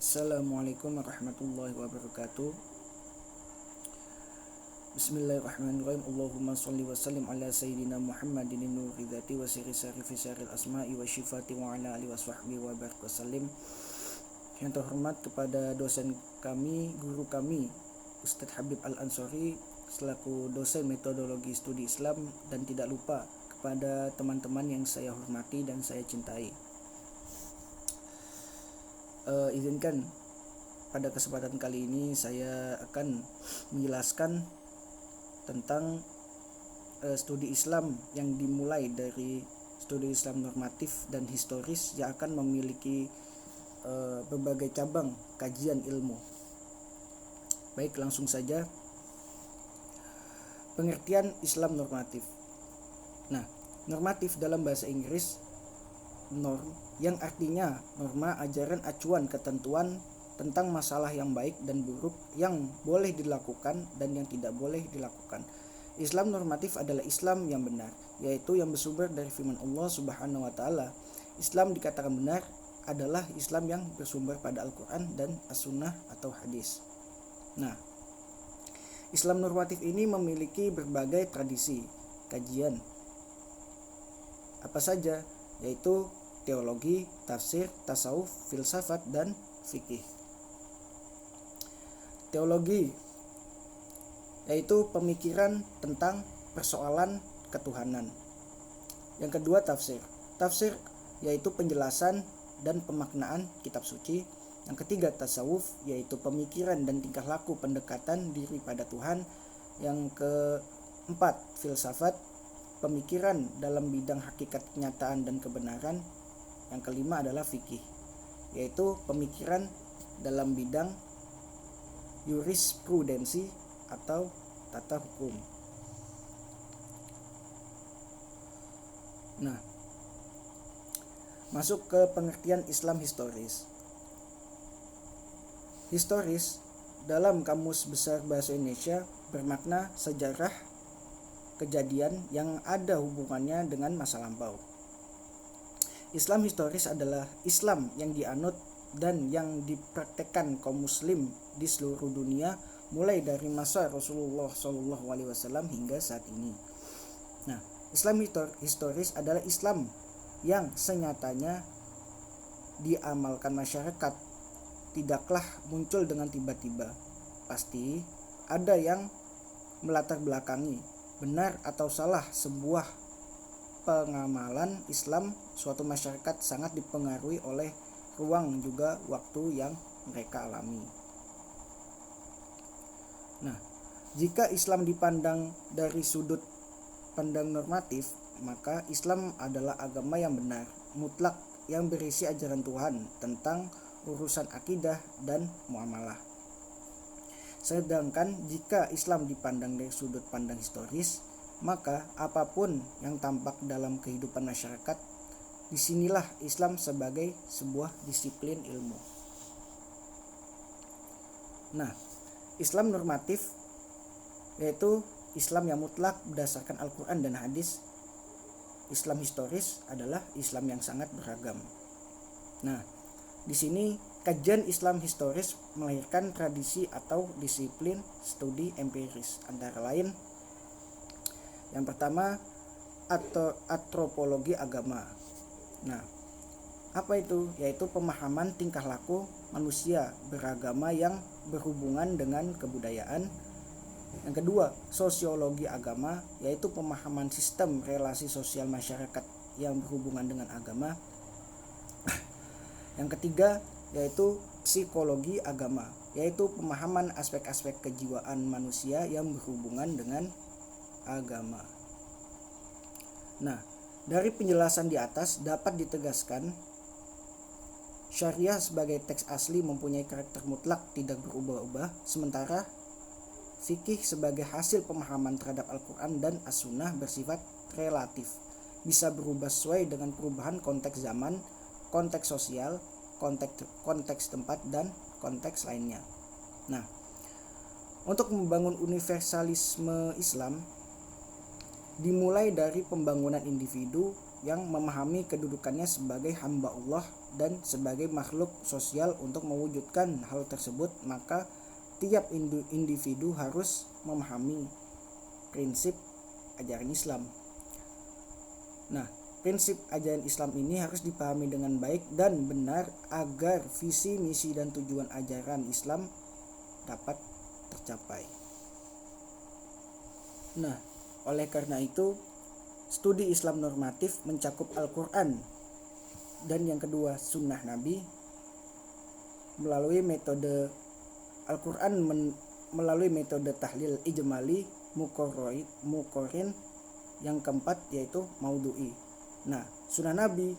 Assalamualaikum warahmatullahi wabarakatuh. Bismillahirrahmanirrahim. Allahumma salli wa sallim ala sayyidina Muhammadin nuri dzati wa sirri fi syaril asma'i wa syifati wa ala alihi wa sahbihi wa barik wa sallim. Yang terhormat kepada dosen kami, guru kami, Ustadz Habib Al-Ansori selaku dosen metodologi studi Islam, dan tidak lupa kepada teman-teman yang saya hormati dan saya cintai. Izinkan pada kesempatan kali ini saya akan menjelaskan tentang studi Islam yang dimulai dari studi Islam normatif dan historis yang akan memiliki berbagai cabang kajian ilmu. Baik, langsung saja. Pengertian Islam normatif. Nah, normatif dalam bahasa Inggris norm, yang artinya norma, ajaran, acuan, ketentuan tentang masalah yang baik dan buruk, yang boleh dilakukan dan yang tidak boleh dilakukan. Islam normatif adalah Islam yang benar, yaitu yang bersumber dari firman Allah Subhanahu wa taala. Islam dikatakan benar adalah Islam yang bersumber pada Al-Quran dan As-Sunnah atau hadis. Nah, Islam normatif ini memiliki berbagai tradisi, kajian. Apa saja? Yaitu teologi, tafsir, tasawuf, filsafat, dan fikih. Teologi yaitu pemikiran tentang persoalan ketuhanan. Yang kedua, tafsir. Tafsir yaitu penjelasan dan pemaknaan kitab suci. Yang ketiga, tasawuf yaitu pemikiran dan tingkah laku pendekatan diri pada Tuhan. Yang keempat, filsafat, pemikiran dalam bidang hakikat kenyataan dan kebenaran. Yang kelima adalah fikih, yaitu pemikiran dalam bidang jurisprudensi atau tata hukum. Nah, masuk ke pengertian Islam historis. Historis dalam Kamus Besar Bahasa Indonesia bermakna sejarah kejadian yang ada hubungannya dengan masa lampau. Islam historis adalah Islam yang dianut dan yang dipraktekkan kaum muslim di seluruh dunia mulai dari masa Rasulullah SAW hingga saat ini. Nah, Islam historis adalah Islam yang senyatanya diamalkan masyarakat, tidaklah muncul dengan tiba-tiba. Pasti ada yang melatar belakangi benar atau salah sebuah pengamalan Islam. Suatu masyarakat sangat dipengaruhi oleh ruang juga waktu yang mereka alami. Nah, jika Islam dipandang dari sudut pandang normatif, maka Islam adalah agama yang benar, mutlak, yang berisi ajaran Tuhan tentang urusan akidah dan muamalah. Sedangkan jika Islam dipandang dari sudut pandang historis, maka apapun yang tampak dalam kehidupan masyarakat, disinilah Islam sebagai sebuah disiplin ilmu. Nah, Islam normatif yaitu Islam yang mutlak berdasarkan Al-Quran dan hadis. Islam historis adalah Islam yang sangat beragam. Nah, di sini kajian Islam historis melahirkan tradisi atau disiplin studi empiris, antara lain yang pertama, antropologi agama. Nah, apa itu? Yaitu pemahaman tingkah laku manusia beragama yang berhubungan dengan kebudayaan. Yang kedua, sosiologi agama, yaitu pemahaman sistem relasi sosial masyarakat yang berhubungan dengan agama. Yang ketiga, yaitu psikologi agama, yaitu pemahaman aspek-aspek kejiwaan manusia yang berhubungan dengan agama. Nah, dari penjelasan di atas dapat ditegaskan syariah sebagai teks asli mempunyai karakter mutlak, tidak berubah-ubah, sementara fikih sebagai hasil pemahaman terhadap Al-Quran dan As-Sunnah bersifat relatif, bisa berubah sesuai dengan perubahan konteks zaman, konteks sosial, konteks tempat, dan konteks lainnya. Nah, untuk membangun universalisme Islam dimulai dari pembangunan individu yang memahami kedudukannya sebagai hamba Allah dan sebagai makhluk sosial. Untuk mewujudkan hal tersebut, maka tiap individu harus memahami prinsip ajaran Islam. Nah, prinsip ajaran Islam ini harus dipahami dengan baik dan benar agar visi, misi, dan tujuan ajaran Islam dapat tercapai. Nah, oleh karena itu, studi Islam normatif mencakup Al-Quran dan yang kedua Sunnah Nabi melalui metode Al-Quran melalui metode tahlil ijmali, muqarrin, yang keempat yaitu maudhu'i. Nah, Sunnah Nabi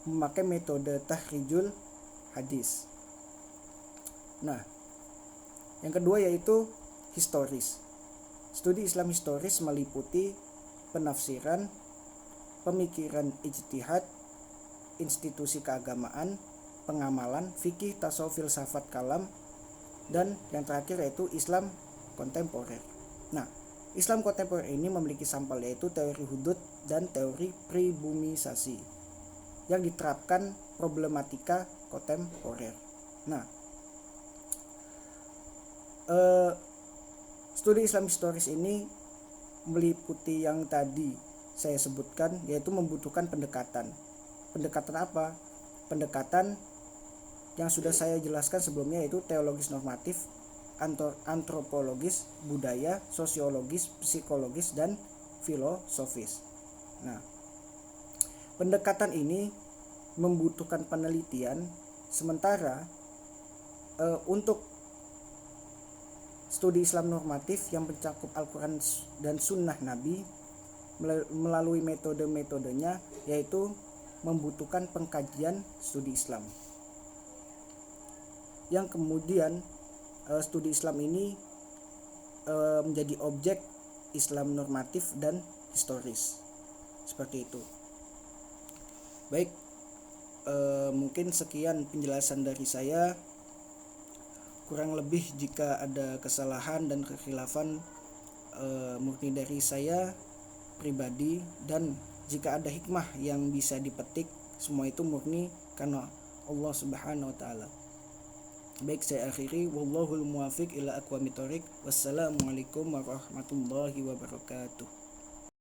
memakai metode tahrijul hadis. Nah, yang kedua yaitu historis. Studi Islam historis meliputi penafsiran, pemikiran ijtihad, institusi keagamaan, pengamalan, fikih, tasawuf, filsafat, kalam, dan yang terakhir yaitu Islam kontemporer. Nah, Islam kontemporer ini memiliki sampel yaitu teori hudud dan teori pribumisasi yang diterapkan problematika kontemporer. Nah, studi Islam historis ini meliputi yang tadi saya sebutkan, yaitu membutuhkan pendekatan. Pendekatan apa? Pendekatan yang sudah saya jelaskan sebelumnya, yaitu teologis normatif, antropologis, budaya, sosiologis, psikologis, dan filosofis. Nah, pendekatan ini membutuhkan penelitian, sementara untuk studi Islam normatif yang mencakup Al-Quran dan Sunnah Nabi melalui metode-metodenya, yaitu membutuhkan pengkajian studi Islam. Yang kemudian studi Islam ini menjadi objek Islam normatif dan historis. Seperti itu. Baik, mungkin sekian penjelasan dari saya. Kurang lebih jika ada kesalahan dan kekhilafan murni dari saya pribadi, dan jika ada hikmah yang bisa dipetik, semua itu murni karena Allah Subhanahu wa taala. Baik, saya akhiri, wallahul muwaffiq ila aqwamit thoriq. Wassalamualaikum warahmatullahi wabarakatuh.